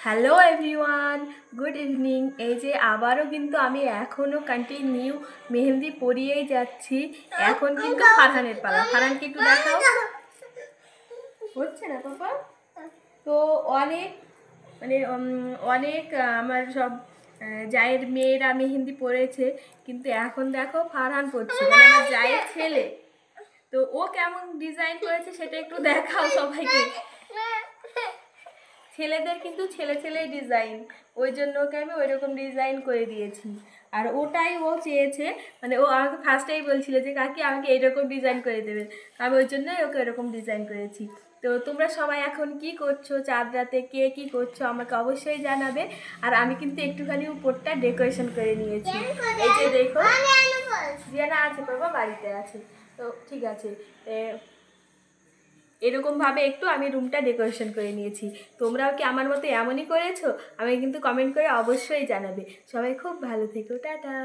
Hello everyone, good evening. এই যে আবারও কিন্তু আমি এখনও কন্টিনিউ মেহেন্দি পরিয়েই যাচ্ছি। এখন কিন্তু ফারহানের পালা। ফারহানকে একটু দেখাও। হচ্ছে না পাপা? তো অনেক অনেক আমার সব জায়ের মেয়েরা মেহেন্দি পরেছে, কিন্তু এখন দেখো ফারহান পরছে, মানে আমার জায়ের ছেলে। তো ও কেমন ডিজাইন করেছে সেটা একটু দেখাও সবাইকে। ছেলেদের কিন্তু ছেলে ছেলেই ডিজাইন, ওই জন্য ওকে আমি ওই রকম ডিজাইন করে দিয়েছি। আর ওটাই ও চেয়েছে, মানে ও আমাকে ফার্স্টেই বলছিল যে কাকি আমাকে এইরকম ডিজাইন করে দেবে, আমি ওই জন্যই ওকে এরকম ডিজাইন করেছি। তো তোমরা সবাই এখন কি করছো, চাঁদ রাতে কে কি করছো আমাকে অবশ্যই জানাবে। আর আমি কিন্তু একটুখানি উপরটা ডেকোরেশন করে নিয়েছি। এই যে দেখো, জিয়ানা আছে, বাবা বাড়িতে আছে। তো ঠিক আছে, এরকমভাবে একটু আমি রুমটা ডেকোরেশন করে নিয়েছি। তোমরাও কি আমার মতো এমনই করেছো? আমি কিন্তু কমেন্ট করে অবশ্যই জানাবে। সবাই খুব ভালো থেকো, টাটা।